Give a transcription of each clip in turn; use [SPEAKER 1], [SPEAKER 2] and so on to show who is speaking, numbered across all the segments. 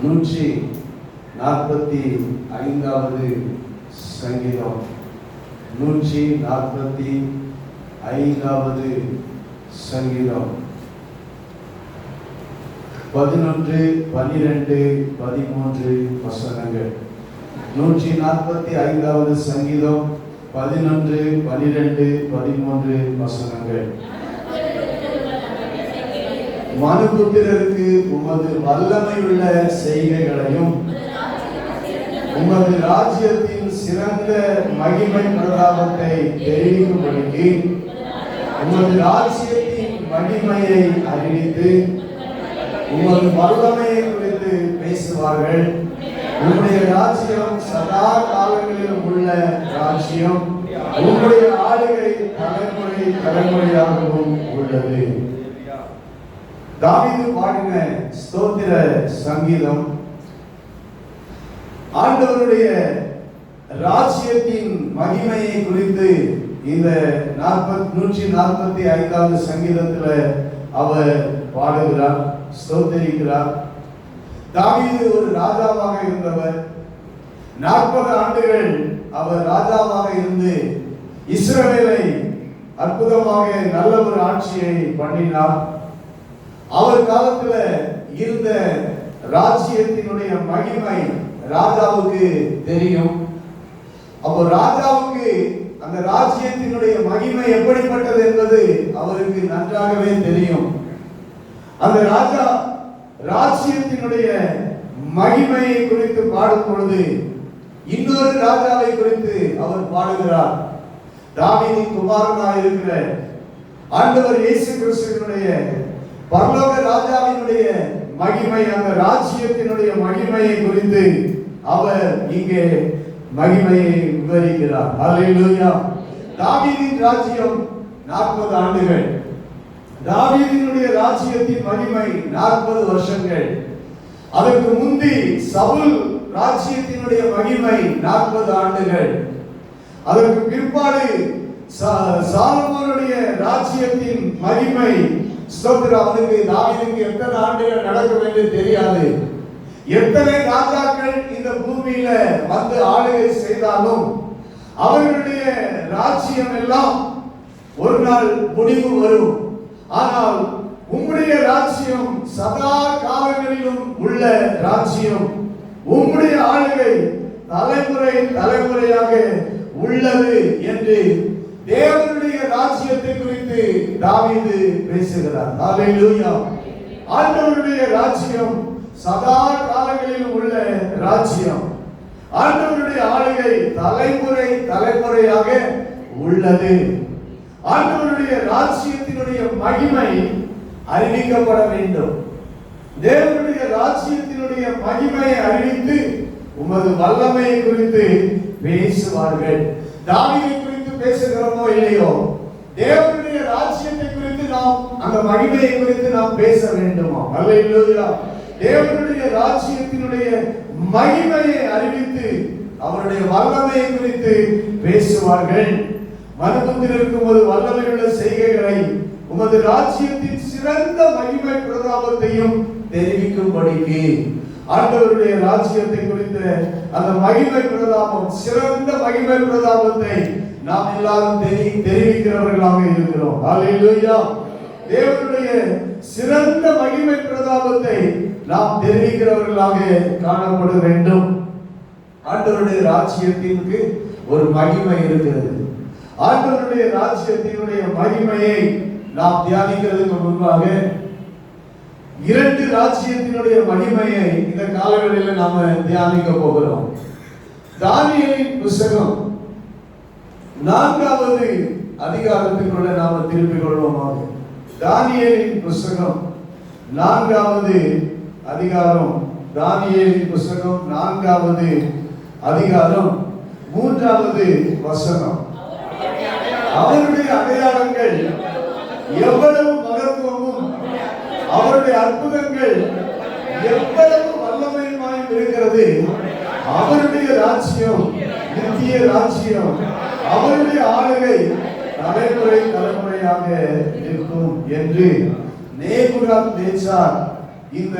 [SPEAKER 1] 145வது சங்கீதம். 145வது சங்கீதம் 11, 12, 13 வசனங்கள். 145வது சங்கீதம் 11, 12, 13 வசனங்கள். மனுபுத்திரருக்கு உமது வல்லமையுள்ள செய்கைகளையும் உமது ராஜ்யத்தின் சிறந்த மகிமை பிரதாபத்தை தெரிவிக்கும்படிக்கு உமது ராஜ்யத்தின் மகிமையை அறிவித்து உமது வல்லமையை குறித்து பேசுவார்கள். உம்முடைய ராஜ்யம் சதா காலங்களிலும் உள்ள ராஜ்யம், உம்முடைய ஆளுகை தலைமுறை தலைமுறையாகவும் உள்ளது. தாவீது பாடின ஸ்தோத்திர சங்கீதம் ஆண்டவருடைய ராஜ்யத்தின் மகிமையை குறித்து இந்த 145வது சங்கீதத்தில் அவர் பாடுகிறார், ஸ்தோத்திரிக்கிறார். தாவீது ஒரு ராஜாவாக இருந்தவர். 40 ஆண்டுகள் அவர் ராஜாவாக இருந்து இஸ்ரவேலை அற்புதமாக நல்ல ஒரு ஆட்சியை பண்ணினார். அவர் காலத்துல இருந்த ராஜ்யத்தினுடைய மகிமை ராஜாவுக்கு தெரியும். அப்போ ராஜாவுக்கு அந்த ராஜ்யத்தினுடைய மகிமை எப்படிப்பட்டது என்பது அவருக்கு நன்றாகவே தெரியும். அந்த ராஜா ராஜ்யத்தினுடைய மகிமையை குறித்து பாடும் பொழுது இன்னொரு ராஜாவை குறித்து அவர் பாடுகிறார். தாவீதின் குமாரனாக இருக்கிற ஆண்டவர் இயேசு கிறிஸ்துவினுடைய பரலோக ராஜாவினுடைய மகிமை, அந்த ராஜ்யத்தினுடைய மகிமையை குறித்து அவர் இங்கே மகிமையை விவரிக்கிறார். ஹல்லேலூயா. தாவீதின் ராஜ்யம் 40 ஆண்டுகள். தாவீதினுடைய ராஜ்யத்தின் மகிமை 40 வருஷங்கள். அதற்கு முந்தி சவுல் ராஜ்யத்தினுடைய மகிமை 40 ஆண்டுகள். அதற்கு பிற்பாடு சாலமோனுடைய ராஜ்யத்தின் மகிமை, ஸ்தோத்திரம், அவனுக்கு தாவீதுக்கு எத்தனை ஆண்டுகள் நடக்கும் என்று தெரியாது. எத்தனை ராஜாக்கள் இந்த பூமியில வந்து ஆளுகை செய்தாலும் அவர்களுடைய ராஜ்யம் எல்லாம் ஒரு நாள் முடிவு வரும். ஆனால் உம்முடைய ராஜ்யம் சதா காலங்களிலும் உள்ள ராஜ்யம், உம்முடைய ஆளுகை தலைமுறை தலைமுறையாக உள்ளது என்று தேவனுடைய ராஜ்யத்தை குறித்து தாவீது பேசுகிறார். ஹல்லேலூயா. ஆண்டவருடைய ராஜ்யம் சதா காலங்களிலும் உள்ள ராஜ்யம், ஆண்டவருடைய ஆளுகை தலைமுறை தலைமுறையாக உள்ளது. ஆண்டவருடைய ராஜ்யத்தினுடைய மகிமை அறிவிக்கப்பட வேண்டும். தேவனுடைய ராஜ்யத்தினுடைய மகிமையை அறிவித்து உமது வல்லமையை குறித்து பேசுவார்கள். தாவீதை குறித்து பேசுகிறோமோ இல்லையோ, தேவனுடைய ராஜ்யத்தை குறித்து நாம் அந்த மகிமையை குறித்து நாம் பேச வேண்டுமா? ஹல்லேலூயா. தேவனுடைய ராஜ்யத்தினுடைய மகிமையை அறிவித்து அவருடைய வல்லமையை குறித்து பேசுவார்கள். மனுபுத்திரருக்கு உமது வல்லமையுள்ள செய்கைகளை உமது ராஜ்யத்தின் சிறந்த மகிமை பிரதாபத்தையும் தெரிவிக்கும்படிக்கு ஆண்டவருடைய ராஜ்யத்தை குறித்த அந்த மகிமை பிரதாபம், சிறந்த மகிமை பிரதாபத்தை நாம் எல்லாரும் தெரிவிக்கிறவர்களாக இருக்கிறோம். ஹல்லேலூயா. தேவனுடைய சிறந்த மகிமை பிரதாபத்தை நாம் தெரிவிக்கிறவர்களாக காணப்பட வேண்டும். ஆண்டவருடைய ராஜ்யத்திற்கு ஒரு மகிமை இருக்கிறது. ஆண்டவருடைய ராஜ்யத்தினுடைய மகிமையை நாம் தியானிக்கிறதுக்கு முன்பாக 2 ராஜ்யத்தினுடைய மகிமையை இந்த காலங்களில் நாம தியானிக்க போகிறோம். தானியேலின் புத்தகம் 4வது அதிகாரத்துக்குள்ள நாம திருப்பிக் கொள்வோமாக. தானியேலின் புத்தகம் 4வது அதிகாரம். தானியேலின் புத்தகம் 4வது அதிகாரம் 3வது வசனம். அவருடைய அடையாளங்கள் எவ்வளவு மகத்துவமும் அவருடைய அற்புதங்கள் எவ்வளவு வல்லமையுமாய் இருக்கிறது. அவருடைய ராஜ்யம் நித்திய ராஜ்யம், அவருடைய ஆளுகை தலைமுறை தலைமுறையாக இருக்கும் என்று நேபுகாத்நேச்சார் இந்த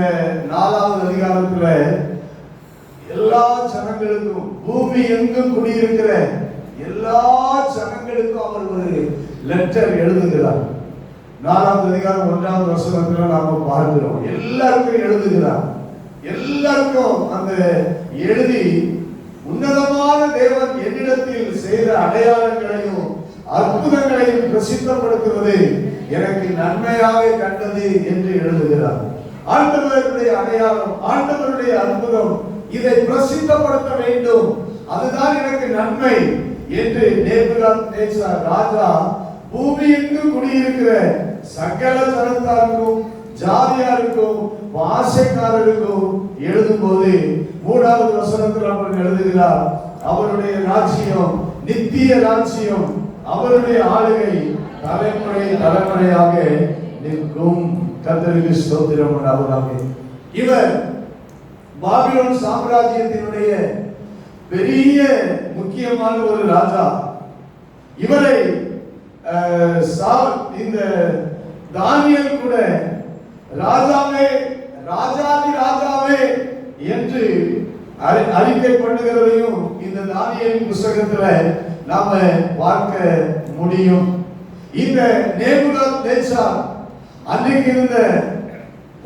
[SPEAKER 1] 4வது அதிகாரத்துல எல்லா ஜனங்களுக்கும், பூமி எங்கும் குடியிருக்கிற எல்லா ஜனங்களுக்கும் அவர் ஒரு லெட்டர் எழுதுகிறார். 4வது அதிகாரம் 1வது வசனத்துல நாம பார்க்கிறோம். எல்லாருக்கும் எழுதுகிறார். எல்லாருக்கும் அந்த எழுதி, உன்னதமான தேவன் என்னிடத்தில் செய்த அடையாளங்களையும் அற்புதங்களையும் பிரசித்தப்படுத்துவது எனக்கு நன்மையாக கண்டது என்று எழுதுகிறார். ஆண்டவருடைய அடையாளம், ஆண்டவருடைய அற்புதம், இதை பிரசித்தப்படுத்த வேண்டும், அதுதான் எனக்கு நன்மை என்று நேபுகாத்நேச்சார் ராஜா பூமி எங்கும் குடியிருக்கிற சகல ஜனத்தாருக்கும், ஜாதியாருக்கும், பாஷைக்காரருக்கும் எழுதும் போது 3வது வசனத்தில் அவர் எழுதுகிறார், அவருடைய ராஜ்யம் நித்திய ராஜ்யம், அவருடைய ஆளுகை தலைமுறை தலைமுறையாக நிற்கும். கர்த்தருக்கு ஸ்தோத்திரம் உண்டாவதாக. இவர் பாபிலோன் சாம்ராஜ்யத்தினுடைய பெரிய முக்கியமான ஒரு ராஜா. இவரை இந்த தானியேல் கூட ராஜாவே, ராஜாதி ராஜாவே என்று அறிக்கை பண்ணுகிறதையும் இந்த தானியேல் புத்தகத்துல நாம பார்க்க முடியும். இந்த நேபுகாத்நேச்சார் அன்றைக்கு இருந்த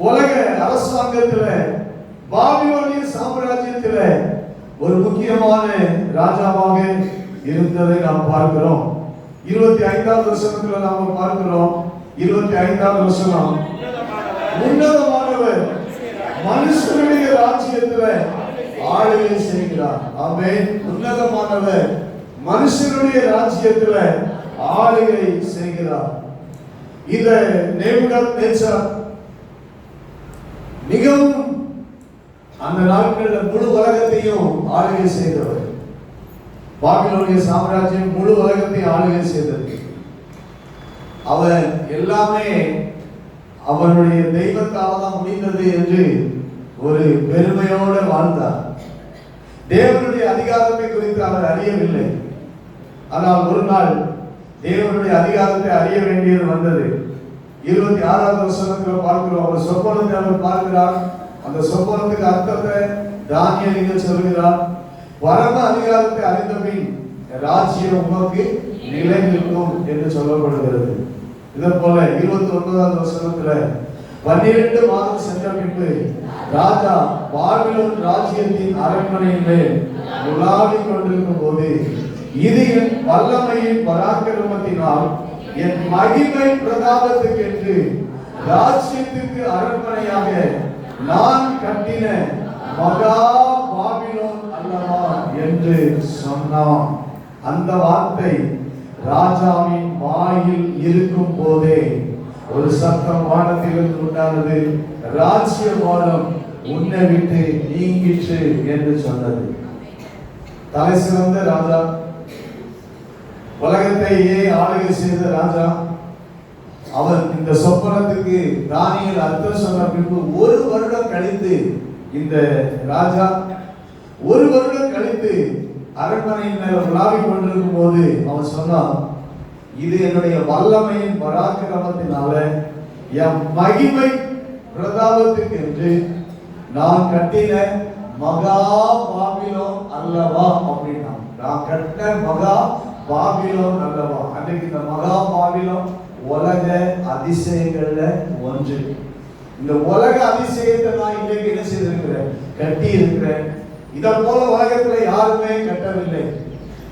[SPEAKER 1] உலக அரசாங்கத்துல, பாபிலோனிய சாம்ராஜ்யத்துல ஒரு முக்கியமான ராஜாவாக இருந்ததை நாம் பார்க்கிறோம். 25வது வசனத்துல நாம பார்க்கிறோம். 25வது வசனம், உன்னதமானவர் மனுஷனுடைய ராஜ்யத்துல ஆளுகை செய்கிறார். ஆமென். உன்னதமானவர் மனுஷனுடைய ராஜ்யத்துல ஆளுகை செய்கிறார். இந்த நேபுகாத்நேச்சார் மிகவும் அந்த நாட்களில் முழு உலகத்தையும் ஆளுகை செய்தவர். பாபிலோனிய சாம்ராஜ்யம் முழு உலகத்தையும் ஆளுகை செய்தது. அவர் எல்லாமே அவருடைய தெய்வத்தால் தான் முடிந்தது என்று ஒரு பெருமையோடு வாழ்ந்தார். தேவனுடைய அதிகாரத்தை குறித்து அவர் அறியவில்லை. ஆனால் ஒரு நாள் தேவனுடைய அதிகாரத்தை அறிய வேண்டியது வந்தது. 26வது வசனத்தில் பார்க்கிறோம். அவர் சொப்பனத்தை அவர் பார்க்கிறார். அந்த சொப்பனத்துக்கு அர்த்தத்தை தானியேல் சொல்கிறார். பரம அதிகாரத்தை அறிந்தபின் ராஜ்யம் உமக்கு நிலை நிற்கும் என்று சொல்லப்படுகிறது. இதே போல 29வது வசனத்துல 12 மாதம் சென்ற பின்பு ராஜா பாபிலோன் ராஜ்யத்தின் அரண்மனையிலே உலாவிக் கொண்டிருக்கும் போது, இது என் வல்லமையின் பராக்கிரமத்தினால் என் மகிமை பிரதாபத்துக்கு என்று ராஜ்யத்துக்கு அரண்மனையாக நான் கட்டின மகா பாபிலோன் அல்லவா என்று சொன்னான். அந்த வார்த்தை ராஜாவின் வாயில் இருக்கும் போதே ஒரு சத்தம் வானத்திலிருந்து உண்டானது, ராஜ்ய வானம் உன்னை விட்டு நீங்கிற்று என்று சொன்னது. தலை சிறந்த ராஜா, உலகத்தையே ஆளுகை செய்த ராஜா, அவர் இந்த சொப்பனத்துக்கு தானியேல் அர்த்தம் சொன்ன பின்பு 1 வருடம் கழித்து இந்த ராஜா 1 வருடம் கழித்து அரண்மனையின் மேல உலாவிக் கொண்டிருக்கும் போது அவன் சொன்னான், இது என்னுடைய வல்லமையின் பராக்கிரமத்தினால என் மகிமை பிரதாபத்துக்கு என்று நான் கட்டின மகா பாபிலோன் அல்லவா அப்படின்னா, நான் கட்டின மகா பாபிலோன் அல்லவா. அன்றைக்கு இந்த மகா பாபிலோன் உலக அதிசயங்கள்ல ஒன்று. இந்த உலக அதிசயத்தை நான் இன்றைக்கு என்ன செய்திருக்கிறேன், கட்டி இருக்கிறேன். இதை போல உலகத்துல யாருமே கட்டவில்லை.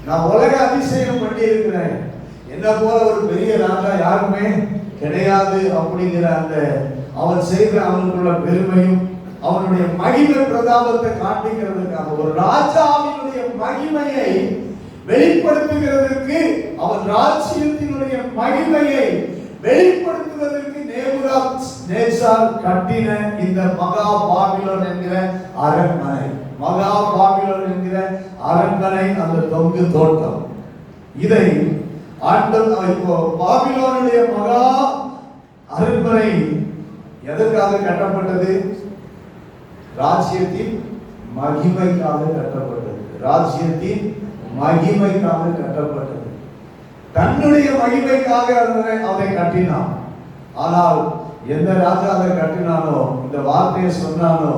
[SPEAKER 1] நான் உலக அதிசயம் பண்ணி இருக்கிறேன். என்ன போல ஒரு பெரிய ராஜா யாருமே கிடையாது அப்படிங்கிற அந்த அவன் செய்த அவனுக்குள்ள பெருமையும் அவனுடைய மகிமை பிரதாபத்தை காட்டுகிறதுக்காக, ஒரு ராஜாவினுடைய மகிமையை வெளிப்படுத்துகிறதற்கு, அவன் ராஜ்யத்தினுடைய மகிமையை வெளிப்படுத்துவதற்கு நேபுகாத்நேச்சார் கட்டின இந்த மகா பாபிலோன் என்கிற அரண்மனை, மகா பாபிலோன் என்கிற அரண்மனை, அந்த தொங்கு தோட்டம், இதை இப்போ பாபிலோனுடைய மகா அரண்மனை எதற்காக கட்டப்பட்டது? ராஜ்யத்தின் மகிமைக்காக கட்டப்பட்டது. ராஜ்யத்தின் மகிமைக்காக கட்டப்பட்டது. தன்னுடைய மகிமைக்காக அதை கட்டினான். ஆனால் எந்த ராஜா அதை கட்டினானோ, இந்த வார்த்தையை சொன்னானோ,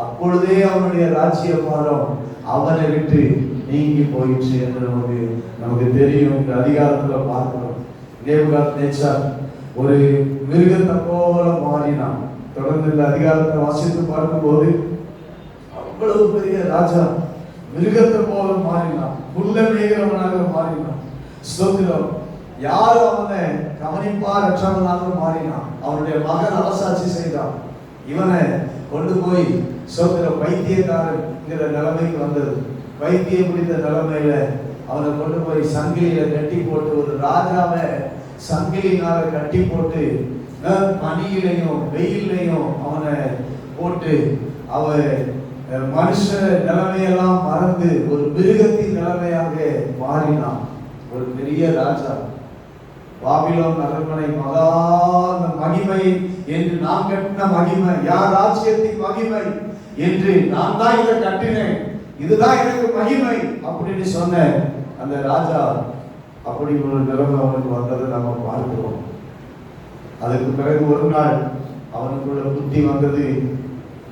[SPEAKER 1] அப்பொழுதே அவனுடைய ராஜ்ய பாரம் அவனை விட்டு நீங்கி போயிடுச்சு என்று நமக்கு தெரியும். இந்த அதிகாரத்துல பார்க்கிறோம். நேபுகாத்நேச்சார் ஒரு மிருகத்தை போல மாறினான். தொடர்ந்து இந்த அதிகாரத்தை வாசித்து பார்க்கும்போது அவ்வளவு பெரிய ராஜா மிருகத்தை போல மாறினான், புல்ல மேய்கிறவனாக மாறினான். ஸ்தோத்திரம். யாரும் அவனை கவனிப்பார் அற்றவனாக மாறினான். அவனுடைய மகன் அரசாட்சி செய்தான். இவனை கொண்டு போய் ஸ்தோத்திரம் பைத்தியக்காரங்கிற நிலைமைக்கு வந்தது. பைத்தியம் பிடித்த நிலைமையில அவனை கொண்டு போய் சங்கிலியில கட்டி போட்டு, ஒரு ராஜாவை சங்கிலினால கட்டி போட்டு பனியிலையும் வெயிலையும் அவனை போட்டு அவன் மனுஷ நிலைமையெல்லாம் மறந்து ஒரு மிருகத்தின் நிலைமையாக மாறினான். ஒரு பெரிய ராஜா. பாபிலோன் அரண்மனை மகா மகிமை என்று நான் கட்டின மகிமை, யார் ராஜ்யத்தின் மகிமை என்று நான் தான் இதை கட்டினேன், இதுதான் எனக்கு மகிமை அப்படின்னு சொன்ன அந்த ராஜா அப்படி ஒரு நிலைமை அவனுக்கு வந்ததை நம்ம பார்க்கிறோம். அதுக்கு பிறகு ஒரு நாள் அவனுக்குள்ள புத்தி வந்தது,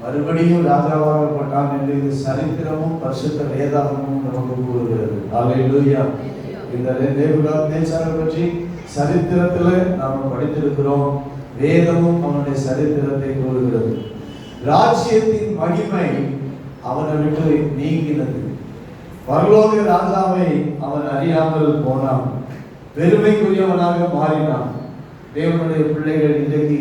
[SPEAKER 1] மறுபடியும் ராஜாவாகப்பட்டான் என்று இது சரித்திரமும் பரிசுத்த வேதாகமும் நமக்கு கூறுகிறது. அல்லேலூயா. இந்த நேபுகாத்நேச்சாரை பற்றி சரித்திரத்துல நாம் படித்திருக்கிறோம். வேதமும் அவனுடைய சரித்திரத்தை கூறுகிறது. ராஜ்யத்தின் மகிமை அவனை விட்டு நீங்கினது. பரலோக ராஜாவை அவன் அறியாமல் போனான், பெருமைக்குரியவனாக மாறினான். தேவனுடைய பிள்ளைகள், இன்றைக்கு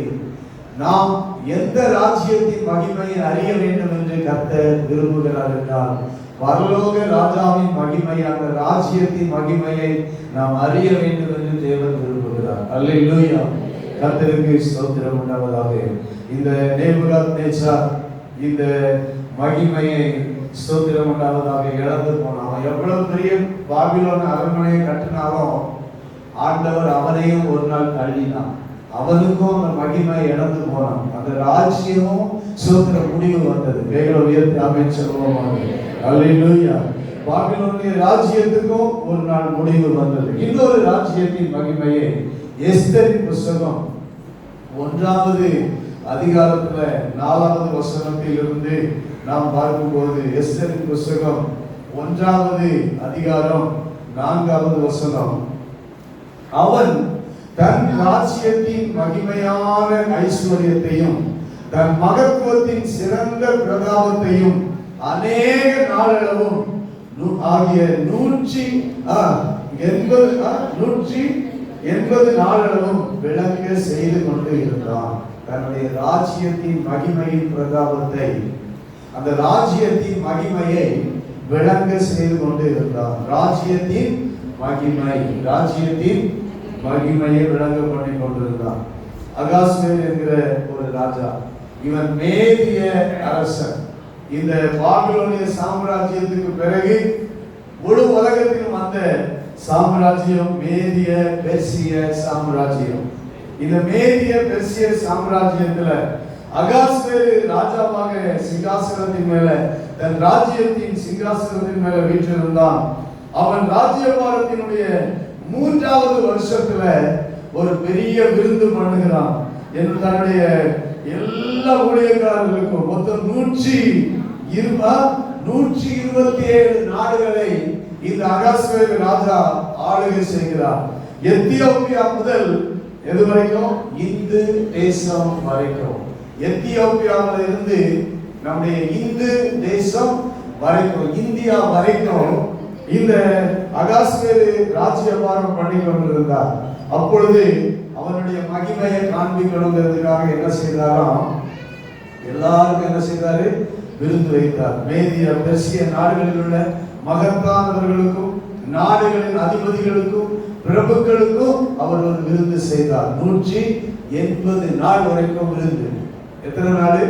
[SPEAKER 1] நாம் எந்த ராஜ்யத்தின் மகிமையை அறிய வேண்டும் என்று கர்த்தர் விரும்புகிறார் என்றால், பரலோக ராஜாவின் மகிமை, அந்த ராஜ்யத்தின் மகிமையை நாம் அறிய வேண்டும் என்று தேவன் விரும்புகிறார். அல்லேலூயா. கர்த்தருக்கு ஸ்தோத்திரம் உண்டாவதாக. இந்த நேபுகாத்நேச்சார் இந்த மகிமையை ஸ்தோத்திரம் உண்டாவதாக இழந்து போனான். எவ்வளவு பெரிய பாபிலோன் அரண்மனையை கட்டினாலும் ஆண்டவர் அவனையும் ஒரு நாள் தள்ளினான். அவனுக்கும் அந்த மகிமை இழந்து போனான். அந்த ராஜ்யமும் ஸ்தோத்திர முடிவு வந்தது. வேக உயர்த்தி ஆமென் சொல்லுவோம். அல்லேலூயா. பாபிலோனிய ராஜ்யத்துக்கும் ஒரு நாள் முடிவு வந்தது. இன்னொரு ராஜ்யத்தின் மகிமையை எஸ்தரின் புஸ்தகம் 1வது அதிகாரத்துல 4வது வசனத்திலிருந்து நாம் பார்க்கும்போது, எஸ்தரின் புஸ்தகம் 1வது அதிகாரம் 4வது வசனம், அவன் தன் ராஜ்யத்தின் மகிமையான ஐஸ்வர்யத்தையும் தன் மகத்துவத்தின் சிறந்த பிரதாபத்தையும் அநேக நாளளவும் ஆகிய 180 நாளளவும் விளங்க செய்து கொண்டு இருந்தான். தன்னுடைய ராஜ்யத்தின் மகிமையின் பிரதாபத்தை, அந்த ராஜ்யத்தின் மகிமையை விளங்க செய்து கொண்டு இருந்தான். ராஜ்யத்தின் மகிமையை விளங்க பண்ணி கொண்டிருந்தான். அகாஸ்வேர் என்கிற ஒரு ராஜா, இவன் மேதிய அரசன். இந்த பாபிலோனிய சாம்ராஜ்யத்துக்கு பிறகு முழு உலகத்திலும் வந்த சாம்ராஜ்யம் மேதிய பெர்சிய சாம்ராஜ்யம். இந்த மேதிய பெர்சிய சாம்ராஜ்யத்துல அகாஸ்வேரு ராஜாவாக சிங்காசனத்தின் மேல, தன் ராஜ்யத்தின் சிங்காசனத்தின் மேல வீற்றிருந்தான். அவன் ராஜ்யபாரத்தினுடைய 3வது வருஷத்துல ஒரு பெரிய விருந்து பண்ணுகிறான். என்று தன்னுடைய எல்லா ஊழியக்காரர்களுக்கும் மொத்தம் 127 நாடுகளை இந்த அகாஸ்வேரு ராஜா ஆளுகை செய்கிறார். எத்தியோப்பியா முதல் எது வரைக்கும்? இந்து தேசம் வரைக்கும். எத்தியோப்பியாவில் இருந்து நம்முடைய இந்து தேசம் வரைக்கும், இந்தியா வரைக்கும் இந்த அகாஸ்வேரு ராஜ்யபாரம் பண்ணி கொண்டிருந்தார். அப்பொழுது அவனுடைய மகிமையை காண்பிக்கணுங்கிறதுக்காக என்ன செய்தாராம்? எல்லாருக்கும் என்ன செய்தாரு? விருந்து வைத்தார். மேதிய பெர்சிய நாடுகளில் உள்ள மகத்தானவர்களுக்கும் நாடுகளின் அதிபதிகளுக்கும் பிரபுக்களுக்கும் அவர் ஒரு விருந்து செய்தார். 180 நாள் வரைக்கும் விருந்து. எத்தனை நாள்?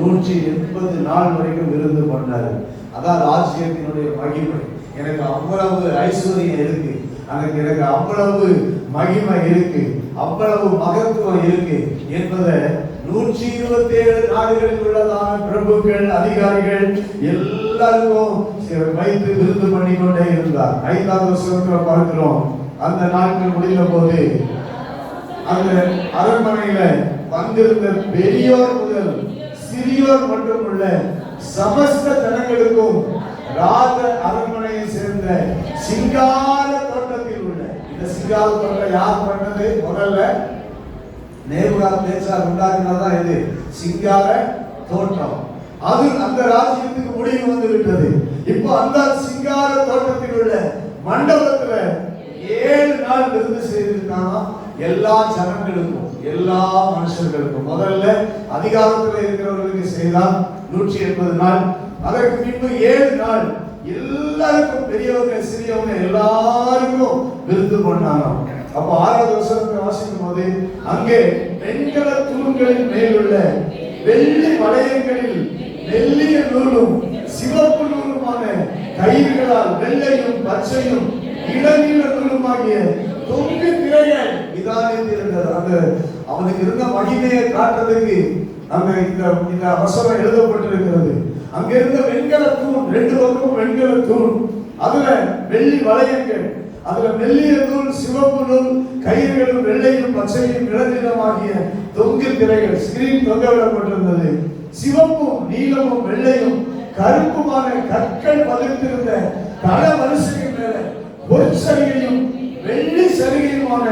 [SPEAKER 1] 180 நாள் வரைக்கும் விருந்து பண்ணாரு. அதான் ராஜ்யத்தினுடைய மகிமை. எனக்கு அவ்வளவு ஐஸ்வர்யம் இருக்கு, எனக்கு அவ்வளவு மகிமை இருக்கு, அவ்வளவு மகத்துவம் இருக்கு என்பதை 127 நாடுகளில் உள்ளதான பிரபுக்கள், அதிகாரிகள் எல்லாருக்கும் வைத்து விருந்து பண்ணி கொண்டே இருந்தார். 5வது வசனத்தில் பார்க்கிறோம், அந்த நாட்கள் முடிந்த போது அந்த அரண்மனையில வந்திருந்த பெரியோர் முதல் சிறியோர் மட்டும் உள்ள சமஸ்த ஜனங்களுக்கும் ராஜ அரண்மனையை சேர்ந்த சிங்கார தோட்டத்தில் உள்ள இந்த சிங்கார தோட்டம் யார் பண்ணது? முதல்ல நேபுகாத்நேச்சார் உண்டாக்கினதான் இது சிங்கார தோட்டம். அது அந்த ராஜ்யத்துக்கு முடிவு வந்து விட்டது. இப்போ அந்த சிங்கார தோட்டத்தில் உள்ள மண்டபத்துல 7 நாள் விருந்து செய்திருக்காங்க. எல்லா ஜனங்களுக்கும் எல்லா மனுஷர்களுக்கும். முதல்ல அதிகாரத்தில் இருக்கிறவர்களுக்கு செய்தால் 180 நாள். அதற்கு பின்பு 7 நாள் எல்லாருக்கும், பெரியவங்க சிறியவங்க எல்லாருக்கும் விருந்து பண்ணாங்க. அப்ப 6வது வசனத்தை வாசிக்கும் போது அங்கே வெண்கல தூண்களின் மேலுள்ள வெள்ளி வளையங்களில் வெள்ளிய நூலும் சிவப்பு நூலுமான கயிறுகளால் வெள்ளையும் பச்சையும் இளநீல நூலுமாகிய தொங்கு திரைகள் விதானித்திருந்தது. அந்த அவனுக்கு இருந்த மகிமையை காட்டுறதுக்கு அங்க இந்த வசனம் எழுதப்பட்டிருக்கிறது. அங்க இருந்த வெண்கல தூண், 2 பக்கமும் வெண்கல தூண், அதுல வெள்ளி வளையங்கள், அதுல மெல்லிய நூல் சிவப்பு நூல் கயிறுகளும் வெள்ளையும் பச்சையும் இளநீலமாகிய தொங்கு திரைகள் ஸ்கிரீன் தொங்க விடப்பட்டிருந்தது. சிவப்பும் நீலமும் வெள்ளையும் கருப்புமான கற்கள் பதித்திருந்த தள வரிசையின் மேல பொற்சரிகையும் வெள்ளி சரிகையுமான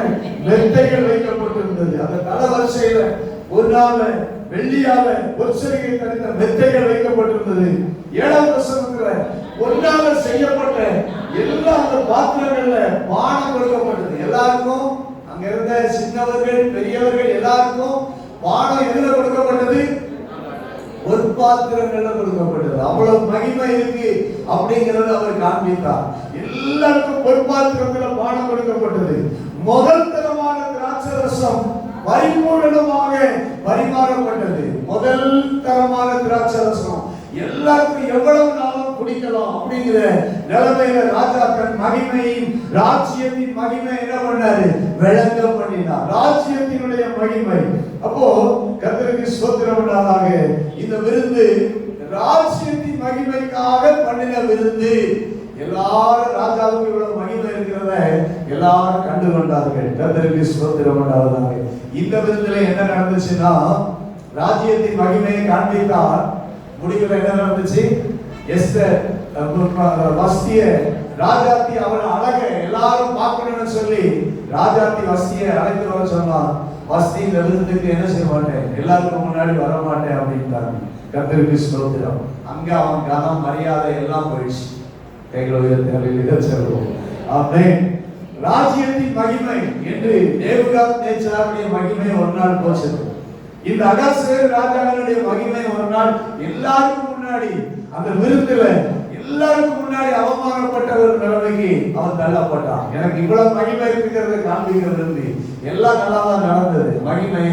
[SPEAKER 1] மெத்தைகள் வைக்கப்பட்டிருந்தது. அந்த தள வரிசையில பொன்னால வெள்ளியால பொற்சரிகை தரித்த மெத்தைகள் வைக்கப்பட்டிருந்தது. 7வது வசனத்துல பொன்னால செய்யப்பட்ட எல்லா அந்த பாத்திரங்கள்ல பானம் கொடுக்கப்பட்டது. எல்லாருக்கும் அங்க இருந்த சின்னவர்கள் பெரியவர்கள் எல்லாருக்கும் பானம் எதுல கொடுக்கப்பட்டது? பொற்பாத்திரங்கள்ல கொடுக்கப்பட்டது. அவ்வளவு மகிமை இருக்கு அப்படிங்கறது அவர் காண்பித்தார். எல்லாருக்கும் பொற்பாத்திரத்துல பானம் கொடுக்கப்பட்டது. முதல் தரமான திராட்சை ரசம் பரிபூரணமாக பரிமாறப்பட்டது. முதல் தரமான திராட்சை ரசம் எல்லாருக்கும் எவ்வளவு நாளும் குடிக்கலாம் அப்படிங்கிற நிலைமையில ராஜா தன் மகிமையின் ராஜ்யத்தின் மகிமை என்ன பண்ணாரு? விளங்க பண்ணினார். ராஜ்யத்தினுடைய மகிமை. அப்போ கர்த்தருக்கு ஸ்தோத்திரம் உண்டாதாக. இந்த விருந்து ராஜ்யத்தின் மகிமைக்காக பண்ணின விருந்து. எல்லாரும் ராஜாவுக்கு இவ்வளவு மகிமை இருக்கிறத எல்லாரும் கண்டு கொண்டார்கள். கர்த்தருக்கு ஸ்தோத்திரம் உண்டாவதாக. இந்த விருந்துல என்ன நடந்துச்சுன்னா, ராஜ்யத்தின் மகிமையை காண்பித்தார். முடிவுல என்ன நடந்துச்சு? எஸ்தர் வஸ்திய ராஜாத்தி அவள் அழக எல்லாரும் பார்க்கணும்னு சொல்லி ராஜாத்தி வஸ்திய அழைத்து வர சொன்னான். வஸ்தி இந்த விருந்துக்கு என்ன செய்ய மாட்டேன், எல்லாருக்கும் முன்னாடி வர மாட்டேன் அப்படின்ட்டாங்க. கர்த்தருக்கு ஸ்தோத்திரம். அங்க அவன் கனம் மரியாதை எல்லாம் போயிடுச்சு. கைகளை உயர்த்தி சொல்லுவோம். ஆமென். ராஜ்யத்தின் மகிமை என்று நேபுகாத்நேச்சாருடைய மகிமை ஒரு நாள் போச்சு. இந்த அகாஸ்வேரு ராஜாவினுடைய மகிமை ஒரு நாள் எல்லாருக்கும் முன்னாடி அந்த விருந்துல எல்லாருக்கும் முன்னாடி அவமானப்பட்ட ஒரு நிலைமைக்கு அவன் தள்ளப்பட்டான். எனக்கு இவ்வளவு மகிமை இருக்கிறத காண்பிக்க விரும்பி எல்லாம் நல்லா தான் நடந்தது. மகிமை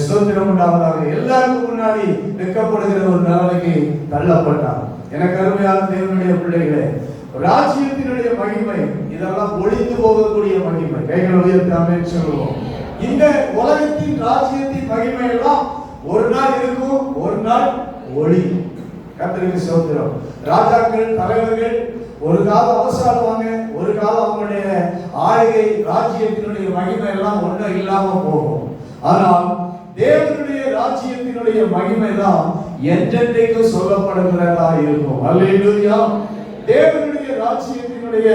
[SPEAKER 1] சுதந்திரம் உண்டாவதாக எல்லாருக்கும் முன்னாடி வெட்கப்படுகிற ஒரு நிலைமைக்கு தள்ளப்பட்டான். எனக்கு அருமையான தேவனுடைய பிள்ளைகளே, ராஜ்யத்தினுடைய மகிமை இதெல்லாம் ஒளிந்து போகக்கூடிய மகிமை. கைகளை உயர்த்தி ஆமென் சொல்லுவோம். இந்த உலகத்தின் ராஜ்யத்தின் மகிமை எல்லாம் ஒரு நாள் இருக்கும், ஒரு நாள் ஒளி. கர்த்தருக்கு ஸ்தோத்திரம். ராஜாக்கள் தலைவர்கள் ஒரு காலம் அவசரவாங்க, ஒரு காலம் அவங்களுடைய ஆளுகை ராஜ்யத்தினுடைய மகிமை எல்லாம் ஒன்றும் இல்லாம போகும். ஆனால் தேவனுடைய ராஜ்யத்தினுடைய மகிமை தான் என்றென்றைக்கும் சொல்லப்படுகிறதா இருக்கும். அல்லேலூயா. தேவனுடைய ராஜ்யத்தினுடைய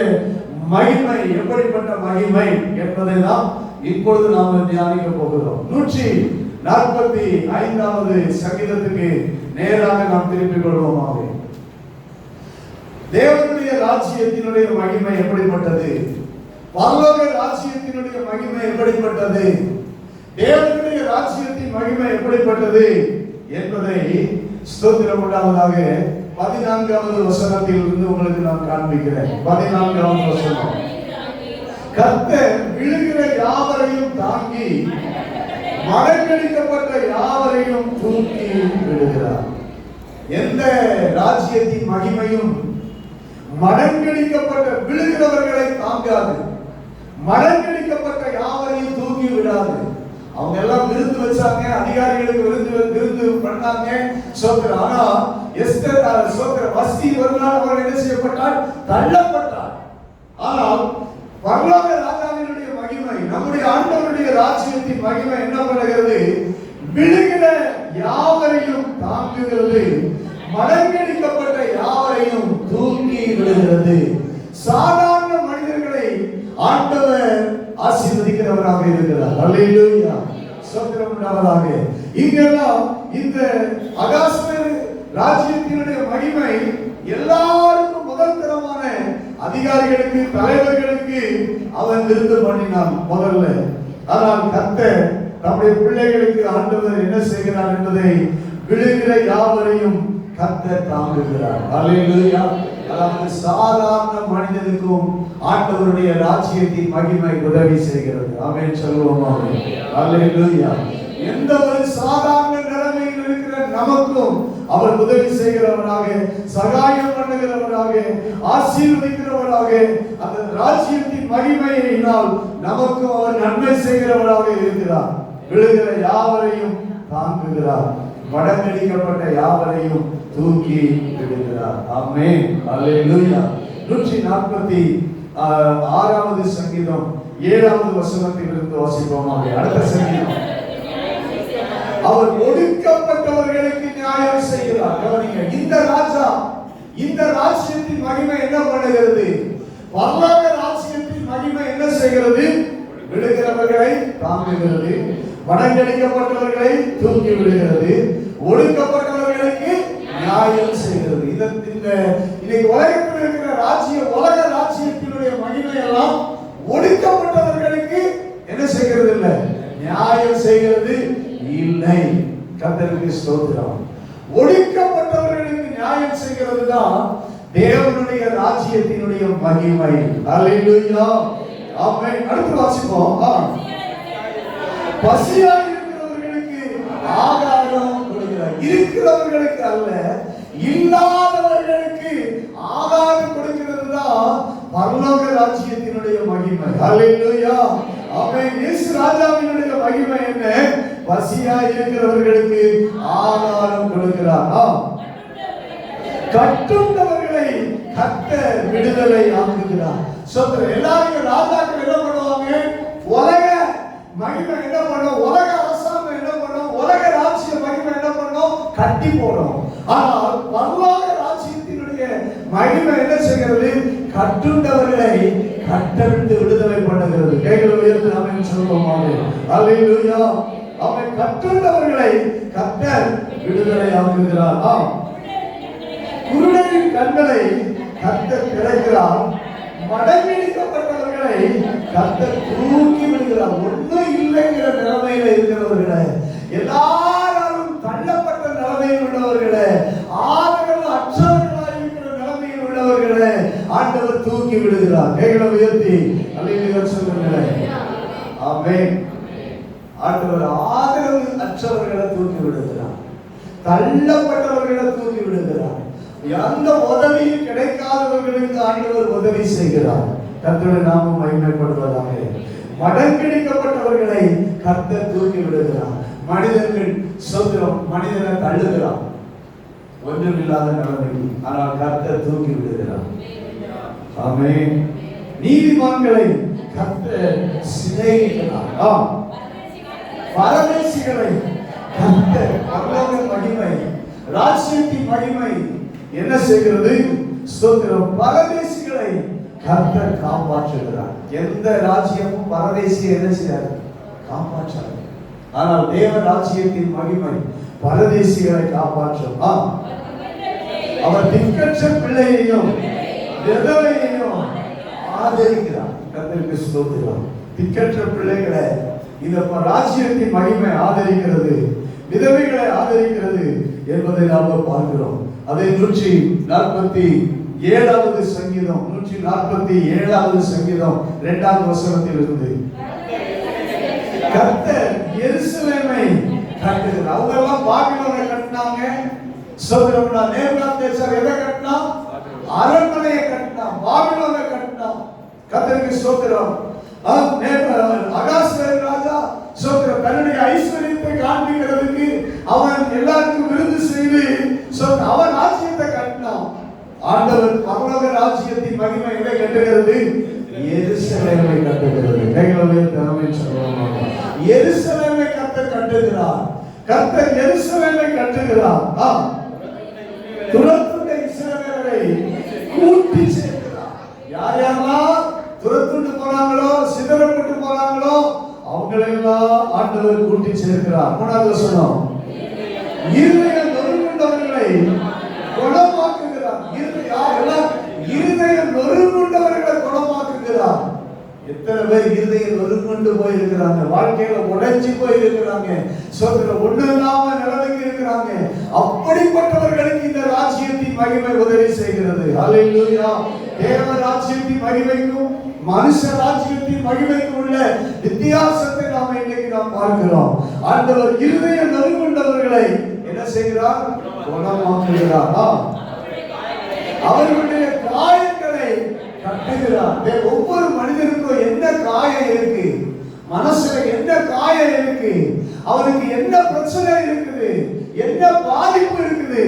[SPEAKER 1] மகிமை எப்படிப்பட்ட மகிமை என்பதை தான் இப்பொழுது நாம் தியானிக்க போகிறோம். 145வது சங்கீதத்துக்கு நேராக நாம் திருப்பிக் கொள்வோமாக. தேவனுடைய ராஜ்யத்தினுடைய மகிமை எப்படிப்பட்டது? பரலோக ராஜ்யத்தினுடைய மகிமை எப்படிப்பட்டது? தேவனுடைய ராஜ்யத்தின் மகிமை எப்படிப்பட்டது என்பதை ஸ்தோத்திரம் உண்டாவதாக 14வது வசனத்தில் இருந்து உங்களுக்கு நான் காண்பிக்கிறேன். 14வது வசனம். கர்த்தர் விழுகிற யாவரையும் தாங்கி மடங்கடிக்கப்பட்ட யாவரையும் தூக்கி விடுகிறார். எந்த ராஜ்யத்தின் மகிமையும் மடங்கடிக்கப்பட்ட விழுகிறவர்களை தாங்காது, மடங்கடிக்கப்பட்ட யாவரையும் தூக்கி விடாது. அவங்க எல்லாம் விருந்து வச்சாங்க, அதிகாரிகளுக்கு விருந்து பண்ணாங்க. சோதரர் ஆனா எஸ்தர் சோதரர் வஸ்தி ஒரு நாள் அவர் என்ன செய்யப்பட்டார்? தள்ளப்பட்டார். ஆனால் பரலோக ராஜாவினுடைய மகிமை, நம்முடைய ஆண்டவருடைய ராஜ்யத்தின் மகிமை என்ன பண்ணுகிறது? விழுகிற யாவரையும் தாங்குகிறது, மடங்கடிக்கப்பட்ட யாவரையும் தூக்கி விடுகிறது. சாதாரண மனிதர்களை ஆண்டவர் ஆசீர்வதிக்கிறவராக இருக்கிறார். அல்லேலூயா, ஸ்தோத்திரம் உண்டாவதாக. இங்கெல்லாம் இந்த அகாஸ்வேரு ராஜ்யத்தினுடைய மகிமை எல்லாருக்கும் முதல் தரமான அதிகாரிகளுக்கு, தலைவர்களுக்கு அவன் விருது பண்ணினான் முதல்ல. ஆனால் கர்த்தர் நம்முடைய பிள்ளைகளுக்கு ஆண்டவர் என்ன செய்கிறார் என்பதை விழுகிற யாவரையும் கர்த்தர் தாங்குகிறார். அல்லேலூயா. அதாவது சாதாரண மனிதனுக்கும் ஆண்டவருடைய ராஜ்யத்தின் மகிமை உதவி செய்கிறது. ஆமென் சொல்லுவோமா? அல்லேலூயா. எந்த ஒரு சாதாரண நிலைமையில் இருக்கிற நமக்கும் அவர் உதவி செய்கிறவராக, சகாயம் பண்ணுகிறவராக, ஆசீர்வதிக்கிறவராக, அந்த ராஜ்யத்தின் மகிமையினால் நமக்கும் அவர் நன்மை செய்கிறவராக இருக்கிறார். விழுகிற யாவரையும் தாங்குகிறார், மடங்கடிக்கப்பட்ட யாவரையும் தூக்கி விடுகிறார். ஆமென், அல்லேலூயா. 146வது சங்கீதம் 7வது வசனத்திலிருந்து வாசிப்போம். அடுத்த சங்கீதம். அவர் ஒடுக்கப்பட்டவர்களுக்கு நியாயம் செய்கிறார். கவனிங்க, இந்த ராஜா, இந்த ராஜ்யத்தின் மகிமை என்ன பண்ணுகிறது? பரலோக ராஜ்யத்தின் மகிமை என்ன செய்கிறது? விழுகிறவர்களை தாங்குகிறது, மடங்கடிக்கப்பட்டவர்களை தூக்கி விடுகிறது, ஒடுக்கப்பட்டவர்களுக்கு நியாயம் செய்கிறது. இன்னைக்கு உலகத்தில் இருக்கிற ராஜ்யம், உலக ராஜ்யத்தினுடைய மகிமை எல்லாம் ஒடுக்கப்பட்டவர்களுக்கு என்ன செய்கிறது? இல்லை, நியாயம் செய்கிறது இல்லை. கர்த்தருக்கு ஸ்தோத்திரம். ஒடுக்கப்பட்டவர்களுக்கு நியாயம் செய்கிறது தான் தேவனுடைய ராஜ்யத்தினுடைய மகிமை. அல்லேலூயா, ஆமென். அடுத்து வாசிப்போம். பசியாய் இருக்கிறவர்களுக்கு ஆகாரம் கொடுக்கிறார். இருக்கிறவர்களுக்கு அல்ல, இல்லாதவர்களுக்கு ஆகாரம் கொடுக்கிறது தான் பரலோக ராஜ்யத்தினுடைய மகிமை. அல்லேலூயா, ஆமென். இயேசு ராஜாவினுடைய மகிமை என்ன? பசியாய் இருக்கிறவர்களுக்கு ஆகாரம் கொடுக்கிறார். கட்டுண்டவர்களை கர்த்தர் விடுதலை ஆக்குகிறார். சொல்ற எல்லாரும் ராஜாக்கள் என்ன பண்ணுவாங்க? உலக மகிமை என்ன பண்ணும்? உலக அரசாங்கம் என்ன பண்ணும்? உலக ராஜ்ய மகிமை என்ன பண்ணும்? கட்டி போடும். ஆனால் பரலோக ராஜ்யத்தினுடைய மகிமை என்ன செய்கிறது? கட்டுண்டவர்களை கட்டவிட்டு விடுதலை பண்ணுகிறது. கைகளை உயர்த்தி ஆமென் சொல்லுவோம். அல்லேலூயா. அவன் கட்டுண்டவர்களை கர்த்தர் விடுதலை ஆக்குகிறார். குருடரின் கண்களை கர்த்தர் திறக்கிறார், மடங்கடிக்கப்பட்டவர்களை கர்த்தர் தூக்கி விடுகிறார். ஒன்றும் இல்லைங்கிற நிலைமையில இருக்கிறவர்களை, எல்லாரும் தள்ளப்பட்ட நிலைமையில் உள்ளவர்களை, ஆதரவு அற்றவர்களாக இருக்கிற நிலைமையில் உள்ளவர்களை ஆண்டவர் தூக்கி விடுகிறார். கைகளை உயர்த்தி அல்லேலூயா சொல்லுங்கள். ஆமென். ஆண்டவர் ஆதரவு அற்றவர்களை தூக்கி விடுகிறார், தள்ளப்பட்டவர்களை தூக்கி விடுகிறார், எந்த உதவியும் கிடைக்காதவர்களுக்கு ஆண்டவர் உதவி செய்கிறார். கர்த்தருடைய நாமம் மகிமைப்படுவதாக. மடங்கடிக்கப்பட்டவர்களை கர்த்தர் தூக்கி விடுகிறார். மனிதர்கள் சொல்கிறோம், மனிதனை தள்ளுகிறார் ஒன்றுமில்லாத நிலைமையில், ஆனால் கர்த்தர் தூக்கி விடுகிறார். ஆமென். நீதிமான்களை கர்த்தர் சிநேகிக்கிறார். பரதேசிகளை கர்த்தர், பரலோக மகிமை, ராஜ்யத்தின் மகிமை என்ன செய்கிறது? ஸ்தோத்திரம். பரதேசிகளை கர்த்தர் காப்பாற்றுகிறார். எந்த ராஜ்யமும் பரதேசியை என்ன செய்யாது? காப்பாற்றாது. ஆனால் தேவ ராஜ்யத்தின் மகிமை பரதேசிகளை காப்பாற்றும். அவர் திக்கற்ற பிள்ளையையும் விதவையையும் ஆதரிக்கிறார். கர்த்தருக்கு ஸ்தோத்திரம். திக்கற்ற பிள்ளைகளை இந்த ராஜ்யத்தின் மகிமை ஆதரிக்கிறது, விதவைகளை ஆதரிக்கிறது என்பதை நாம் பார்க்கிறோம். அதை 147வது சங்கீதம், 147வது சங்கீதம் 2வது வசனத்தில் இருந்து, கர்த்தர் எருசலேமை கட்டுகிறார். அவங்க எல்லாம் பாபிலோனை கட்டினாங்க. சோதரம்னா நேபுகாத்நேச்சார் எதை கட்டினா? அரண்மனையை கட்டினா, பாபிலோனை கட்டினா. கர்த்தருக்கு ஸ்தோத்திரம். அகாஸ்வேரு ராஜா ஸ்தோத்திரம், தன்னுடைய ஐஸ்வர்யத்தை காண்பிக்கிறதுக்கு அவன் எல்லாருக்கும் விருது செய்து அவன் ராஜ்யத்தை கட்டினான். ஆண்டவர் பரலோக ராஜ்யத்தின் மகிமை எதை கட்டுகிறது? எருசலேமை கட்டுகிறது. எருசலேமை கர்த்தர் கட்டுகிறார். கர்த்தர் எருசலேமை கட்டுகிறார், துரத்துண்ட இஸ்ரவேலரை கூட்டி சேர்க்கிறார். யார் யாரெல்லாம் துரத்துண்டு போனாங்களோ, சிதறப்பட்டு போனாங்களோ, அவங்களெல்லாம் ஆண்டவர் கூட்டி சேர்க்கிறார். மூணாவது வசனம், இருதயம் நொறுங்குண்டவர்களை குணமாக்குகிறார். இருதயம் நொறுங்குண்டவர்களை குணமாக்குகிறார். எத்தனை பேர் இருதயம் நொறுங்குண்டு போயிருக்கிறாங்க, வாழ்க்கையில உடைஞ்சு போயிருக்கிறாங்க, சொத்துல ஒண்ணு இல்லாம நிலைமைக்கு இருக்கிறாங்க. அப்படிப்பட்டவர்களுக்கு இந்த ராஜ்யத்தின் மகிமை உதவி செய்கிறது. அல்லேலூயா. தேவ ராஜ்யத்தின் மகிமைக்கும் மனுஷ ராஜ்யத்தின் மகிமைக்கும் உள்ள வித்தியாசத்தை நாம் இன்னைக்கு பார்க்கிறோம். ஆண்டவர் இருதயம் நொறுங்குண்டவர்களை என்ன செய்கிறார்? குணமாக்குகிறார். அவர்களுடைய காயங்களை கட்டுகிறார். ஒவ்வொரு மனிதனுக்கும் என்ன காயம் இருக்கு, மனசுல என்ன காயம் இருக்கு, அவருக்கு என்ன பிரச்சனை இருக்குது, என்ன பாதிப்பு இருக்குது,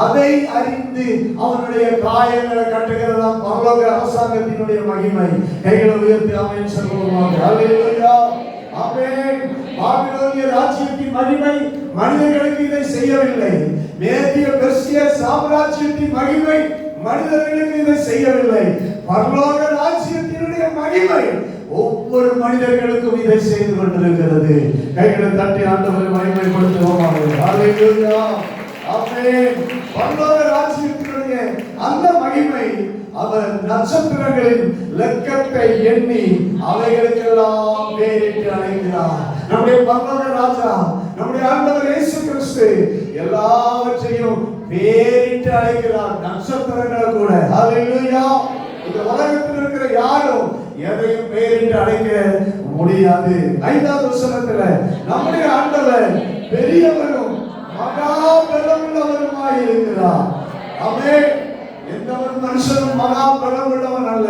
[SPEAKER 1] அதை அறிந்து அவனுடைய காயங்களை கட்டுகிறதா பரலோக அரசாங்கத்தினுடைய மகிமை. கைகளை உயர்த்தி ஆமென் சொல்லுவோம். அல்லேலூயா. ஆமென். பாபிலோனிய ராஜ்யத்தின் மகிமை மனிதர்களுக்கு இதை செய்யவில்லை. மேதிய பெர்சிய சாம்ராஜ்யத்தின் மகிமை மனிதர்களுக்கு இதை செய்யவில்லை. பரலோக ராஜ்யத்தினுடைய மகிமை ஒவ்வொரு மனிதர்களுக்கும் இதை செய்து கொண்டிருக்கிறது. கைகளை தட்டி ஆண்டவரை மகிமைப்படுத்துவோம். அல்லேலூயா. ஆமென். பரலோக ராஜ்யத்தினுடைய அந்த மகிமை அவர் நட்சத்திரங்களின் லெக்கத்தை எண்ணி அவைகளுக்கெல்லாம் பேரிட்டு அழைக்கிறார். நம்முடைய பரலோக ராஜா, நம்முடைய ஆண்டவர் இயேசு கிறிஸ்து எல்லாவற்றையும் பேரிட்டு அழைக்கிறார். நட்சத்திரங்கள் கூட. அல்லேலூயா. இந்த உலகத்தில் இருக்கிற யாரும் எதையும் பேரிட்டு அழைக்க முடியாது. 5வது வசனத்துல நம்முடைய ஆண்டவர் பெரியவரும் மகா பலமுள்ளவருமாய் இருக்கிறார். ஆமென். எந்த ஒரு மனுஷனும் மகா பலம் உள்ளவன் அல்ல.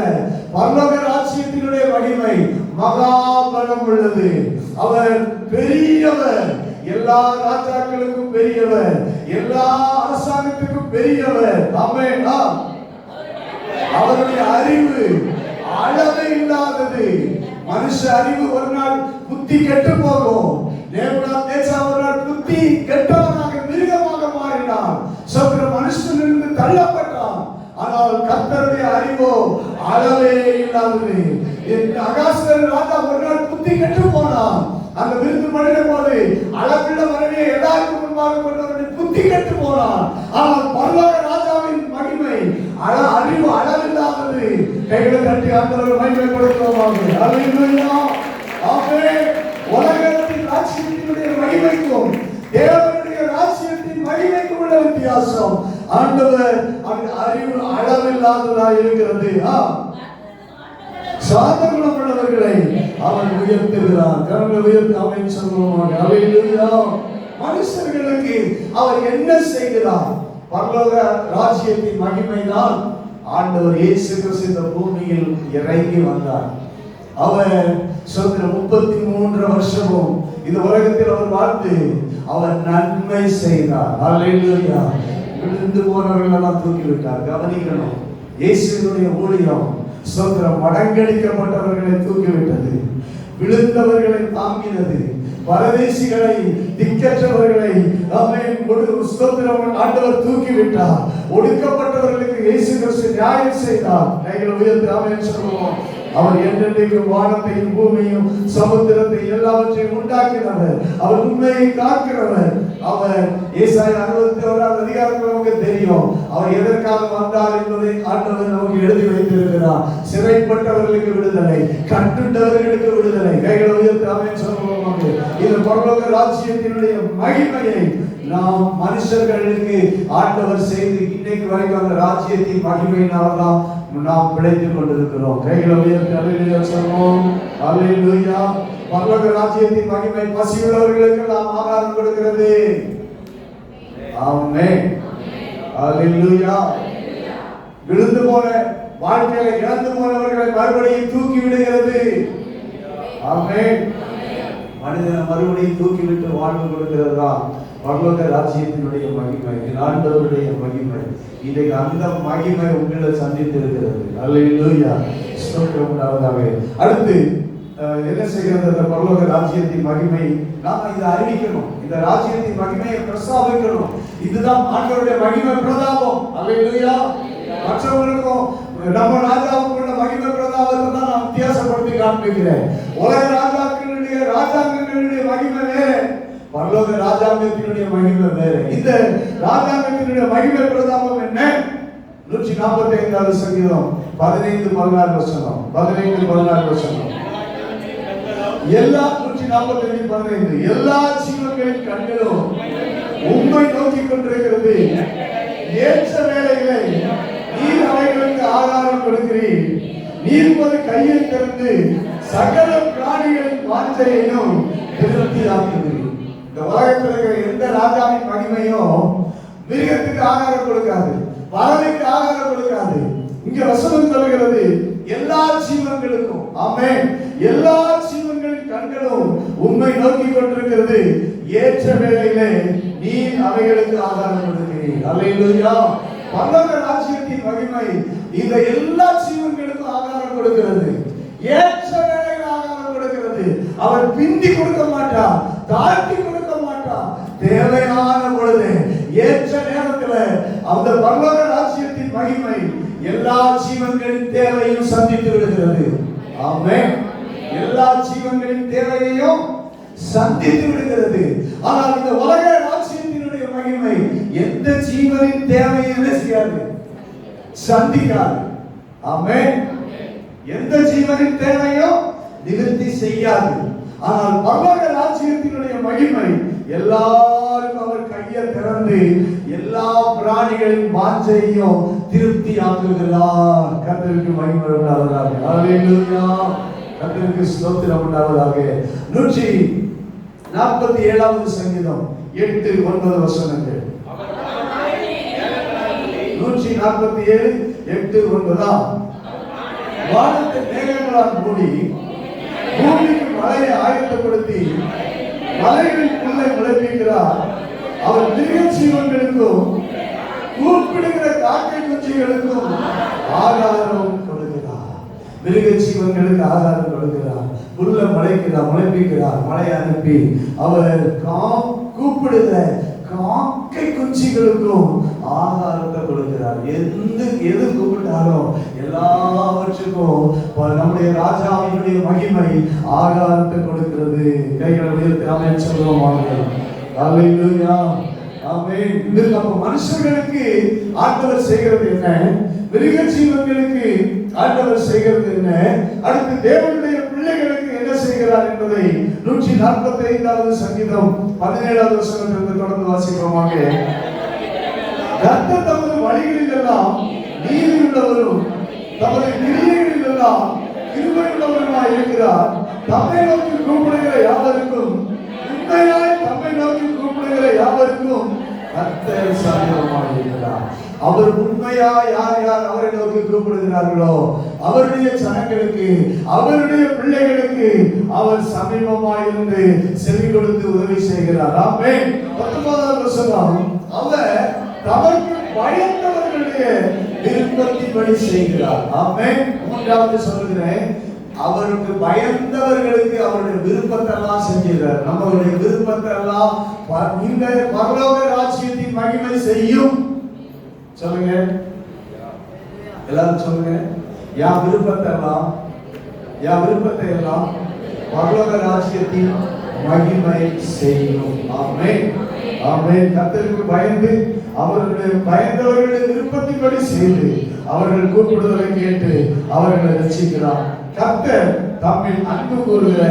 [SPEAKER 1] பரலோக ராஜ்யத்தினுடைய மகிமை மகா பலம் உள்ளது. அவர் பெரியவர், எல்லா ராஜாக்களுக்கும் பெரியவர், எல்லா அரசாங்கத்துக்கும் பெரியவர். ஆமென். அவருடைய அறிவு அளவே இல்லாதது. மனுஷ அறிவு ஒரு நாள் புத்தி கெட்டு போகும். நேபுகாத்நேச்சார் ஒரு நாள் புத்தி கெட்டவனாக மிருகமாக மாறினான். சற்று மனுஷனிலிருந்து தள்ளப்பட்டான். ஆனால் கர்த்தருடைய அறிவோ அளவே இல்லாதது. அகாஸ்வேரு ராஜா ஒரு நாள் புத்தி கெட்டு போனான். அந்த விருந்து பண்ணின போது அளவிட வரவே எல்லாருக்கும் முன்பாக கொண்டவருடைய புத்தி கெட்டு போனான். ஆனால் பரலோக ராஜாவின் மகிமை அறிவு அளவில்லாதது. கைகளை கட்டி ஆண்டவரை மகிமைப்படுத்துவோம். அல்லேலூயா. ஆமென். உலகத்தின் ராஜ்யத்தினுடைய மகிமைக்கும் தேவனுடைய ராஜ்யத்தின் மகிமைக்கும் உள்ள வித்தியாசம். ஆண்டவர் அறிவு அளவில்லாததாக இருக்கிறது. சாதகுணம் உள்ளவர்களை அவன் உயர்த்துகிறார். கரங்களை உயர்த்தி ஆமென் சொல்லுவோம். அல்லேலூயா. மனுஷர்களுக்கு அவர் என்ன செய்கிறார்? பரலோக ராஜ்யத்தின் மகிமைதான் ஆண்டவர் இயேசு கிறிஸ்து இந்த பூமியில் இறங்கி வந்தார். அவர் 33 வருஷமும் இந்த உலகத்தில் அவர் வாழ்ந்து அவர் நன்மை செய்தார். அல்லேலூயா. விழுந்து போனவர்கள் எல்லாம் தூக்கி விட்டார். கவனிக்கணும். இயேசுவினுடைய ஊழியம் மடங்கடிக்கப்பட்டவர்களை தூக்கிவிட்டது, விழுந்தவர்களை தாங்கினது, பரதேசிகளை திக்கற்றவர்களை ஆண்டவர் தூக்கிவிட்டார். ஒடுக்கப்பட்டவர்களுக்கு இயேசு கிறிஸ்து நியாயம் செய்தார். கைகளை உயர்த்தி ஆமென் சொல்லுவோம். அவர் என்றென்றைக்கும் வானத்தையும் பூமியும் சமுத்திரத்தை எல்லாவற்றையும் உண்டாக்கினவர். அவர் உண்மையை காக்கிறவர். அவர் ஏசாயா 61 அதிகாரத்தில் நமக்கு தெரியும். அவர் எதற்காக வந்தார் என்பதை ஆண்டவர் நமக்கு எழுதி வைத்திருக்கிறார். சிறைப்பட்டவர்களுக்கு விடுதலை, கட்டுண்டவர்களுக்கு விடுதலை. கைகளை உயர்த்தி ஆமென் சொல்லுவோம். இது பரலோக ராஜ்யத்தினுடைய மகிமையை நாம் மனுஷர்களுக்கு ஆண்டவர் செய்து இன்னைக்கு வரைக்கும் அந்த ராஜ்யத்தின் மகிமையினால்தான் நாம் பிழைத்துக் கொண்டிருக்கிறோம். கைகளை உயர்த்தி அல்லேலூயா சொல்வோம். அல்லேலூயா. பரலோக ராஜ்யத்தின் மகிமை பசியுள்ளவர்களுக்கு நாம் ஆகாரம் கொடுக்கிறது. ஆமென். அல்லேலூயா. விழுந்து போன வாழ்க்கையை இழந்து போனவர்களை மறுபடியும் தூக்கி விடுகிறது. ஆமென். மனிதனை மறுபடியும் தூக்கிவிட்டு வாழ்வு கொடுக்கிறதா பரலோக ராஜ்யத்தினுடைய மகிமை, ஆண்டவருடைய மகிமை. இன்றைக்கு அந்த மகிமை உங்களை சந்தித்து இருக்கிறது. அல்லேலூயா. ஸ்தோத்திரம் உண்டாவதாக. அடுத்து என்ன செய்கிறது? அந்த பரலோக ராஜ்யத்தின் மகிமை நாம இதை அறிவிக்கணும். இந்த ராஜ்யத்தின் மகிமையை பிரஸ்தாபிக்கணும். இதுதான் ஆண்டவருடைய மகிமை பிரதாபம். அல்லேலூயா. மற்றவர்களுக்கும் நம்ம ராஜாவுக்குள்ள மகிமை பிரதாபத்தை தான் நான் வித்தியாசப்படுத்தி காண்பிக்கிறேன். உலக ராஜாங்களுடைய மகிமை வேற, பரலோக ராஜாங்கத்தினுடைய மகிமை வேற. இந்த ராஜாங்கத்தினுடைய மகிமை பிரதாபம் என்ன? 145வது சங்கீதம் 15-16 வசனம். 15-16 வசனம். எல்லா 145:15 எல்லா ஜீவன்களின் கண்களும் உம்மை நோக்கி கொண்டிருக்கிறது. ஏற்ற வேளையிலே நீர் அவைகளுக்கு ஆகாரம் கொடுக்கிறீர். நீர் உமது கையை திறந்து சகல பிராணிகளின் வாஞ்சையையும் திருப்தியாக்குகிறீர். இந்த உலகத்தில் இருக்கிற எந்த ராஜாவின் மகிமையும் மிருகத்துக்கு ஆகாரம் கொடுக்காது, பறவைக்கு ஆகாரம் கொடுக்காது. இங்க வசனம் சொல்கிறது எல்லா ஜீவன்களுக்கும். ஆமென். எல்லா ஜீவன்களின் கண்களும் உம்மை நோக்கி கொண்டிருக்கிறது. ஏற்ற வேளையிலே நீ அவைகளுக்கு ஆகாரம் கொடுக்கிறீர். அல்லேலூயா. பரலோக ராஜ்யத்தின் மகிமை இந்த எல்லா ஜீவன்களுக்கும் ஆகாரம் கொடுக்கிறது. ஏற்ற வேளையில் ஆகாரம் கொடுக்கிறது. அவர் பிந்தி கொடுக்க மாட்டார், தாழ்த்தி கொடுக்க மாட்டார். தேவையான பொழுது ஏற்ற நேரத்தில் அந்த பரலோக ராஜ்யத்தின் மகிமை எல்லா ஜீவன்களின் தேவையையும் சந்தித்து விடுகிறது. ஆமென். எல்லா ஜீவன்களின் தேவையையும் சந்தித்து விடுகிறது. ஆனால் இந்த உலக ராஜ்யத்தினுடைய மகிமை எந்த ஜீவனின் தேவையை என்ன செய்யாது? சந்திக்காது. ஆமென். எந்த ஜீவனின் தேவையும் நிவர்த்தி செய்யாது. ஆனால் பரலோக ராஜ்யத்தினுடைய மகிமை எல்லாருக்கும் அவர் கையை திறந்து எல்லா பிராணிகளின் வாஞ்சையும் திருப்தி ஆக்குகிறார். கர்த்தருக்கு மகிமை உண்டாவதாக. அல்லேலூயா. கர்த்தருக்கு ஸ்தோத்திரம் உண்டாவதாக. 147வது சங்கீதம் 8-9 வசனங்கள். 147:8-9. வானத்தை மேகங்களால் மூடி பூமிக்கு மழையை ஆயத்தப்படுத்தி மலைகளின் புல்லை முளைப்பிக்கிறார். அவர் மிருக ஜீவன்களுக்கும் கூப்பிடுகிற காக்கை குஞ்சுகளுக்கும் ஆகாரம் கொடுக்கிறார். மிருக ஜீவன்களுக்கு ஆகாரம் கொடுக்கிறார். புல்ல முளைப்பிக்கிறார். மழை அனுப்பி அவர் கூப்பிடுகிற காக்கை குஞ்சுகளுக்கும் ஆகாரத்தை கொடுக்கிறார். எது கூப்பிட்டாலும் எல்லாவற்றுக்கும் நம்முடைய ராஜாவினுடைய மகிமை ஆகாரத்தை கொடுக்கிறது. கைகளை உயர்த்தி ஆமென் சொல்லுவோம். அல்லேலூயா. ஆமென். இது நம்ம மனுஷர்களுக்கு ஆண்டவர் செய்கிறது என்ன? மிருக ஜீவன்களுக்கு ஆண்டவர் செய்கிறது என்ன? அடுத்து தேவனுடைய பிள்ளைகளுக்கு என்ன செய்கிறார் என்பதை 145வது சங்கீதம் 17வது வசனத்திலிருந்து தொடர்ந்து வாசிப்போமாக. கர்த்தர் தமது வழிகளில் எல்லாம் நீதி உள்ளவரும் தமது கிரியைகளில் எல்லாம் கிருபை உள்ளவருமாய் இருக்கிறார். தம்மை நோக்கி கூப்பிடுகிற யாவருக்கும், உண்மையாய் தம்மை நோக்கி கூப்பிடுகிற யாவருக்கும் கர்த்தர் சமீபமாய் இருக்கிறார். அவர் உண்மையா யார் அவரை நோக்கி கூப்பிடுகிறார்களோ அவருடைய ஜனங்களுக்கு, அவருடைய பிள்ளைகளுக்கு அவர் சமீபமாய் இருந்து செவி கொடுத்து உதவி செய்கிறார். ஆமென். 19வது வசனம். அவர் தமக்கு பயந்தவர்களுடைய விருப்பத்தின்படி செய்கிறார். ஆமென். 3வது சொல்கிறேன், அவருக்கு பயந்தவர்களுக்கு அவருடைய விருப்பத்தை எல்லாம் செஞ்சிருக்கார். நம்மளுடைய விருப்பத்தை எல்லாம் இந்த பரலோக ராஜ்யத்தின் மகிமை செய்யும். சொல்லுங்க எல்லாரும் சொல்லுங்க. என் விருப்பத்தை எல்லாம் பரலோக ராஜ்யத்தின் மகிமை செய்யும். ஆமென். ஆமென். கர்த்தருக்கு பயந்து அவர்களுடைய பயந்தவர்களுடைய விருப்பத்தின்படி செய்து அவர்கள் கூப்பிடுதலை கேட்டு அவர்களை ரட்சிக்கிறார். கர்த்தர் தம்மில் அன்பு கூறுகிற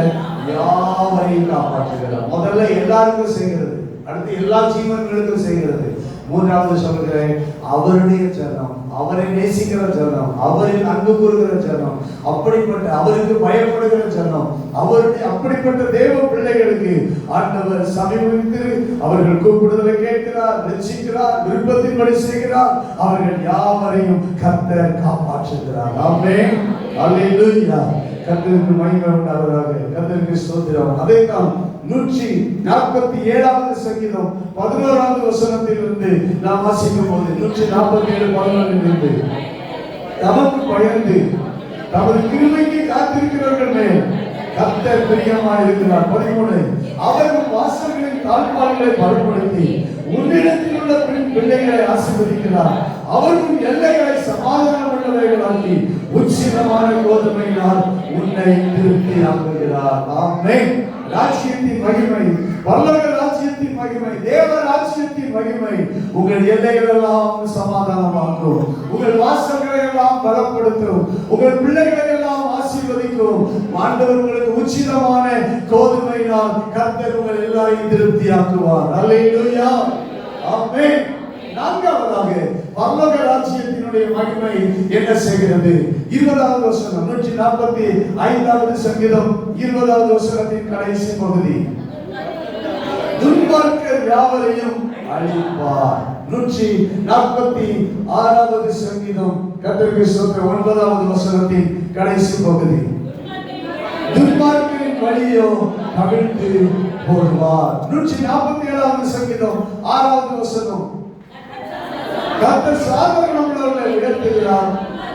[SPEAKER 1] யாவரையும் காப்பாற்றுகிறார். முதல்ல எல்லாருக்கும் செய்கிறது, அடுத்து எல்லா ஜீவன்களுக்கும் செய்கிறது. 3வது சொல்கிறேன், அவருடைய ஜனம், அவரை நேசிக்கிற ஜனம், அவரில் அன்பு கூறுகிற ஜனம், அப்படிப்பட்ட அவருக்கு பயப்படுகிற ஜனம், அவருடைய அப்படிப்பட்ட தேவ பிள்ளைகளுக்கு ஆண்டவர் சமீபித்து அவர்கள் கூப்பிடுதலை கேட்கிறார், ரட்சிக்கிறார், விருப்பத்தின்படி செய்கிறார். அவர்கள் யாவரையும் கர்த்தர் காப்பாற்றுகிறார். ஆமென். அல்லேலூயா. கர்த்தருக்கு மகிமை உண்டாவதாக. கர்த்தருக்கு ஸ்தோத்திரம். அதைத்தான் 147வது சங்கீதம் 11வது வசனத்திலிருந்து நாம் வாசிக்கும் போது 147:11 தமக்கு பயந்து தமது கிருபைக்கு காத்திருக்கிறவர்கள் மேல் கர்த்தர் பிரியமாய் இருக்கிறார். 13 அவர்கள் வாசல்களின் தாழ்பால்களை பலப்படுத்தி உன்னிடத்தில் உள்ள பிள்ளைகளை ஆசீர்வதிக்கிறார். அவர்கள் எல்லைகளை சமாதானம் உள்ளவைகளாக்கி உச்சிதமான கோதுமையினால் உன்னை திருப்தி ஆக்குகிறார். ஆமென். ராஜ்யத்தின் மகிமை, பரலோக ராஜ்யத்தின் மகிமை, தேவ ராஜ்யத்தின் மகிமை உங்கள் எல்லைகள் எல்லாம் சமாதானமாக்கும், உங்கள் வாசல்களை எல்லாம் பலப்படுத்தும், உங்கள் பிள்ளைகளை எல்லாம் ஆசீர்வதிக்கும். ஆண்டவர் உங்களுக்கு உச்சிதமான கோதுமையினால் கர்த்தர் உங்கள் எல்லாரையும் திருப்தியாக்குவார். அல்லேலூயா. ஆமென். நான்காவதாக பரலோக ராஜ்யத்தினுடைய மகிமை என்ன செய்கிறது? 20வது வசனம், 145வது சங்கீதம் 20வது வசனத்தின் கடைசி பகுதி. துன்மார்க்கர் யாவரையும் அழிப்பார். 146வது சங்கீதம் கர்த்தருக்கு ஸ்தோத்திரம் 9வது வசனத்தின் கடைசி பகுதி. துன்மார்க்கரின் வழியோ கவிழ்த்து போடுவார். 147வது சங்கீதம் 6வது வசனம். கர்த்தர் சாதாரண உள்ளவர்களை உயர்த்துகிறார்,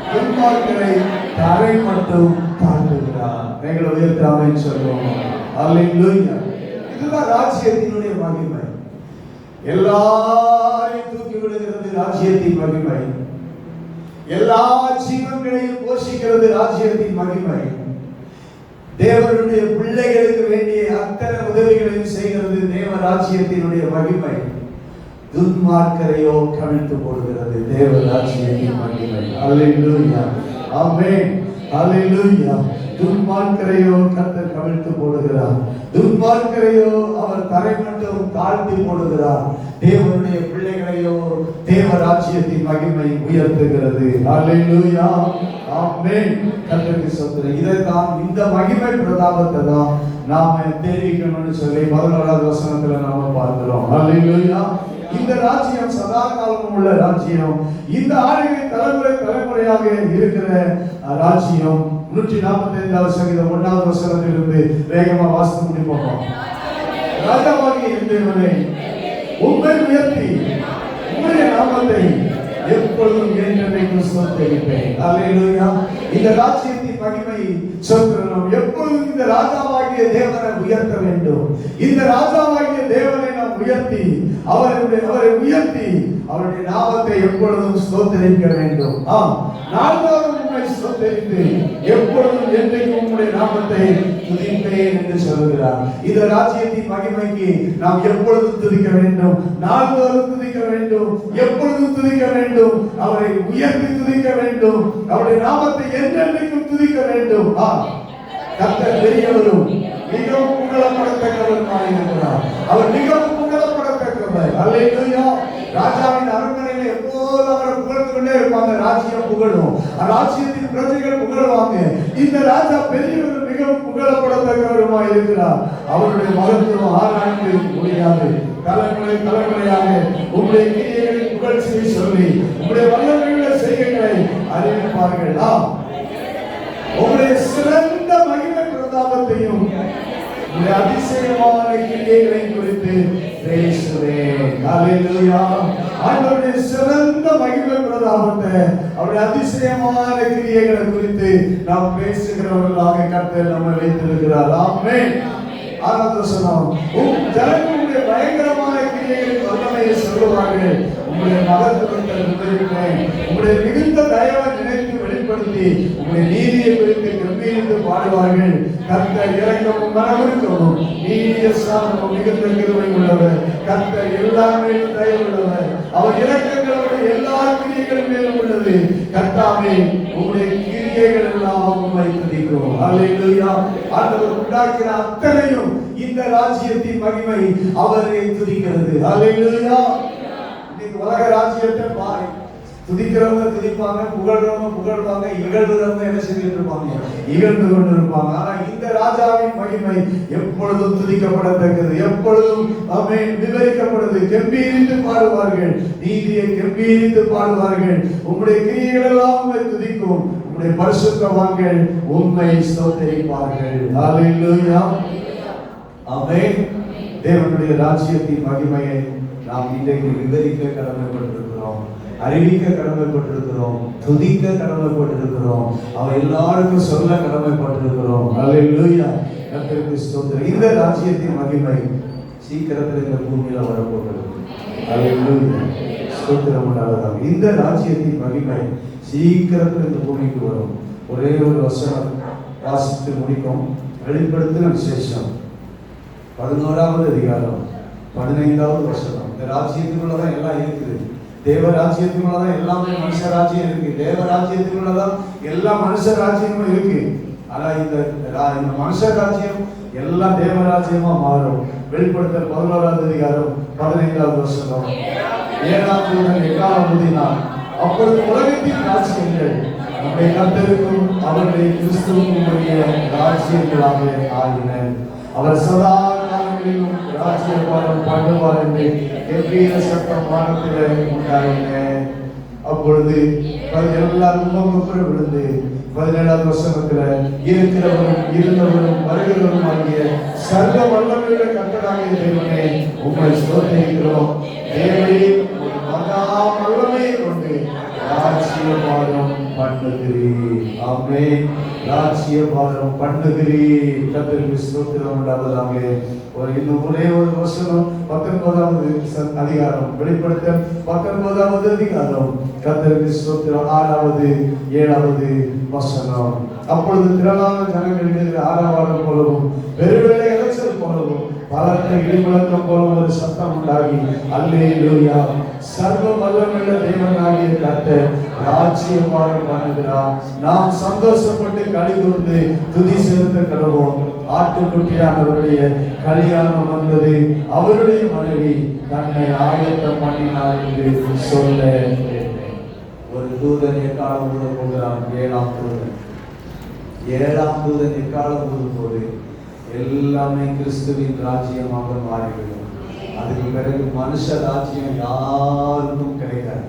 [SPEAKER 1] துன்மார்க்கரை தரை மட்டும் தாழ்த்துகிறார். எங்களை உயர்த்தாமல் சொல்லுவோம். அல்லேலூயா. இதுதான் ராஜ்யத்தினுடைய மகிமை. எல்லாரையும் தூக்கி விடுகிறது ராஜ்யத்தின் மகிமை. எல்லா ஜீவன்களையும் போஷிக்கிறது ராஜ்யத்தின் மகிமை. தேவனுடைய பிள்ளைகளுக்கு வேண்டிய அத்தனை உதவிகளையும் செய்கிறது தேவ ராஜ்யத்தினுடைய மகிமை. துன்மார்க்கரையோ கவிழ்த்து போடுகிறது தேவ ராஜ்யத்தின் மகிமை. அல்லேலூயா. ஆமென். அல்லேலூயா. துன்மார்க்கரையோ கர்த்தர் கவிழ்த்து போடுகிறார், துன்மார்க்கரையோ அவர் தரை மட்டும் தாழ்த்தி போடுகிறார். தேவனுடைய பிள்ளைகளையோ தேவ ராஜ்யத்தின் மகிமை உயர்த்துகிறது. அல்லேலூயா. ஆமென். கர்த்தருக்கு ஸ்தோத்திரம். இதைத்தான், இந்த மகிமை பிரதாபத்தை தான் நாம தெரிவிக்கணும்னு சொல்லி 11வது வசனத்துல நாம பார்க்கிறோம். அல்லேலூயா. இந்த ராஜ்யம் சதா காலமும் உள்ள ராஜ்யம். இந்த ஆளுகை தலைமுறை தலைமுறையாக இருக்கிற ராஜ்யம். 145வது சங்கீதம் 1வது வசனத்திலிருந்து வேகமா வாசித்து முடிப்போம். ராஜாவாகிய தேவனே, உம்மை உயர்த்தி உம்முடைய நாமத்தை எப்பொழுதும் என்றென்றைக்கும் ஸ்தோத்திரிப்பேன். அல்லேலூயா. இந்த ராஜ்யத்தின் மகிமை சொல்கிறோம். எப்பொழுதும் இந்த ராஜாவாகிய தேவனை உயர்த்த வேண்டும். இந்த ராஜாவாகிய தேவனை நாம் உயர்த்தி அவரை உயர்த்தி அவருடைய நாமத்தை எப்பொழுதும் ஸ்தோத்திரிக்க வேண்டும். நாள்தோறும் உம்மை ஸ்தோத்திரித்து எப்பொழுதும் என்றைக்கும் உம்முடைய நாமத்தை துதிப்பேன் என்று சொல்கிறார். இந்த ராஜ்யத்தின் மகிமைக்கு நாம் எப்பொழுதும் துதிக்க வேண்டும், நாள்தோறும் துதிக்க வேண்டும், எப்பொழுதும் துதிக்க வேண்டும், அவரை உயர்த்தி துதிக்க வேண்டும், அவருடைய நாமத்தை என்றென்றைக்கும் துதிக்க வேண்டும். கர்த்தர் பெரியவரும் மிகவும் புகழப்படத்தக்கவருமாய் இருக்கிறார். அவர் மிகவும் புகழப்படத்தக்கவர். அல்லேலூயா. ராஜாவின் அரண்மனையில எப்போதும் அவரை புகழ்ந்து கொண்டே இருப்பாங்க. ராஜ்யம் புகழும், ராஜ்யத்தின் பிரஜைகள் புகழுவாங்க. இந்த ராஜா பெரியவர் மிகவும் புகழப்படத்தக்கவருமாய் இருக்கிறார். அவருடைய மகத்துவம் ஆராய்ந்து முடியாது. தலைமுறை தலைமுறையாக உங்களுடைய கிரியைகளின் புகழ்ச்சியை சொல்லி உங்களுடைய வல்லமையுள்ள செய்கைகளை அறிவிப்பார்கள். உங்களுடைய சிறந்த மகிமை பிரதாபத்தையும் உங்களுடைய அதிசயமான கிரியைகளை குறித்து பேசுவேன். அல்லேலூயா. ஆண்டவருடைய சிறந்த மகிமை பிரதாபத்தை, அவருடைய அதிசயமான கிரியைகளை குறித்து நாம் பேசுகிறவர்களாக கர்த்தர் நம்மை வைத்திருக்கிறார். ஆமென். 6வது வசனம். ஜனங்களுடைய பயங்கரமான கிரியைகளின் வல்லமையை சொல்லுவார்கள். உங்களுடைய மகத்துவத்தை விவரிப்பேன். உங்களுடைய மிகுந்த தயவை நினைத்து வெளிப்படுத்தி உங்களுடைய நீதியை குறித்து கம்பீரித்து பாடுவார்கள். கர்த்தர் இரக்கமும் மனமிருக்கமும் நீதிய சாந்தமும் மிகுந்த கிருபை உள்ளவர். கர்த்தர் எல்லாமே தயவுள்ளவர். அவர் இரக்கங்களுடைய எல்லா கிரியைகள் மேலும் உள்ளது. கர்த்தாவே, உங்களுடைய கிரியைகள் எல்லாம் உம்மை துதிக்கும். அல்லேலூயா. ஆண்டவர் உண்டாக்கின அத்தனையும் இந்த ராஜ்யத்தின் மகிமை அவரை துதிக்கிறது. அல்லேலூயா. இன்னைக்கு உலக ராஜ்யத்தை பாரு. துதிக்கிறவங்க துதிப்பாங்க, புகழ்றவங்க புகழ்வாங்க, இகழ்றவங்க என்ன செஞ்சுட்டு இருப்பாங்க? இகழ்ந்து கொண்டு இருப்பாங்க. ஆனா இந்த ராஜாவின் மகிமை எப்பொழுதும் துதிக்கப்படத்தக்கது, எப்பொழுதும் விவரிக்கப்படுது. கம்பீரித்து பாடுவார்கள், நீதியை கம்பீரித்து பாடுவார்கள். உங்களுடைய கிரியைகள் எல்லாம் உம்மை துதிக்கும். உம்முடைய பரிசுத்தவான்கள் உம்மை ஸ்தோத்திரிப்பார்கள். அல்லேலூயா. ஆமென். தேவனுடைய ராஜ்யத்தின் மகிமையை நாம் இன்றைக்கு விவரிக்க கடமைப்பட்டிருக்கிறோம். அறிவிக்க கடமைப்பட்டிருக்கிறோம், துதிக்க கடமைப்பட்டிருக்கிறோம், அவர் எல்லாருக்கும் சொல்ல கடமைப்பட்டிருக்கிறோம். அல்லேலூயா, கர்த்தருக்கு ஸ்தோத்திரம். இந்த ராஜ்யத்தின் மகிமை சீக்கிரத்தில் இந்த பூமியில வரப்போகிறது. அல்லேலூயா, ஸ்தோத்திரம் உண்டாவதாக. இந்த ராஜ்யத்தின் மகிமை சீக்கிரத்தில் இந்த பூமிக்கு வரும். ஒரே ஒரு வசனம் வாசித்து முடிக்கும். வெளிப்படுத்தின விசேஷம் 11வது அதிகாரம் 15வது வசனம். இந்த ராஜ்யத்துக்குள்ளதான் எல்லாம் இருக்குது. தேவ ராஜ்யத்துக்குள்ளதான் எல்லாமே மனுஷ ராஜ்யம் இருக்கு. தேவ ராஜ்யத்துக்குள்ளதான் எல்லா மனுஷ ராஜ்யமும் இருக்கு. ஆனா இந்த மனுஷ ராஜ்யம் எல்லாம் தேவ ராஜ்யமா மாறும். வெளிப்படுத்தல் 11வது அதிகாரம் 15வது வசனம். 7ஆம் தூதன் எக்காளம் ஊதினான். அப்பொழுது உலகத்தின் ராஜ்யங்கள் நம்முடைய கர்த்தருக்கும் அவருடைய கிறிஸ்துவுக்கும் உரிய ராஜ்யங்களாக ஆகின. அவர் சதா காலங்களிலும் ராஜ்யபாரம் பண்ணுவார் என்று எவ்வித சட்டம் வானத்திலே உண்டாயின. அப்பொழுது எல்லாரும் முகமுறை விழுந்து 17வது வசனத்துல இருக்கிறவரும் இருந்தவரும் வருகிறவரும் ஆகிய சர்வ வல்லமையுள்ள கர்த்தராகிய தேவனே உம்மை ஸ்தோத்திரிக்கிறோம். தேவரீர் ஒரு மகா வல்லமையை கொண்டு ராஜ்யபாரம் பண்ணுகிறீர். ஆமென். ராஜ்யபாரம் பண்ணுகிறீர். கர்த்தருக்கு ஸ்தோத்திரம் உண்டாவதாக. இன்னும் ஒரே ஒரு வசனம் 19வது அதிகாரம் வெளிப்படுத்தல் 19வது அதிகாரம் கர்த்தருக்கு ஸ்தோத்திரம் 6வது 7வது வசனம். அப்பொழுது திரளான ஜனங்கள் ஆரவாரம் போலவும் பெருவேளை இரைச்சல் போலவும் பலத்த இடிமுழக்கம் போலவும் ஒரு சத்தம் உண்டாகி அல்லேலூயா, சர்வ வல்லமையுள்ள தேவனாகிய கர்த்தர் ராஜ்யபாரம் பண்ணுகிறார். நாம் சந்தோஷப்பட்டு களிகூர்ந்து துதி செலுத்த கடவோம். ஆட்டுக்குட்டியானவருடைய கல்யாணம் வந்தது, அவருடைய மனைவி தன்னை ஆயத்தம் பண்ணினார் என்று சொல்ல ஒரு தூதன் எக்காலம் ஊத போகிறான். 7ஆம் தூதன் எக்காலம் ஊதும் போது எல்லாமே கிறிஸ்துவின் ராஜ்யமாக மாறிவிடும். அதுக்கு பிறகு மனுஷ ராஜ்யம் யாருக்கும் கிடைக்காது.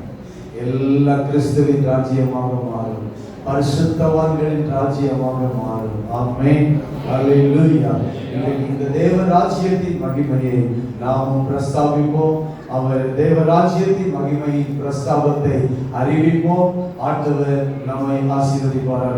[SPEAKER 1] எல்லாம் கிறிஸ்துவின் ராஜ்யமாக மாறும். பரிசுத்தவான்களின் ராஜ்யமாக மாறும். ஆமென். அல்லேலூயா. இந்த தேவ ராஜ்யத்தின் மகிமையை நாமும் பிரஸ்தாபிப்போம். அவர் தேவ ராஜ்யத்தின் மகிமையின் பிரஸ்தாபத்தை அறிவிப்போம். ஆண்டவர் நம்மை ஆசீர்வதிப்பாராக.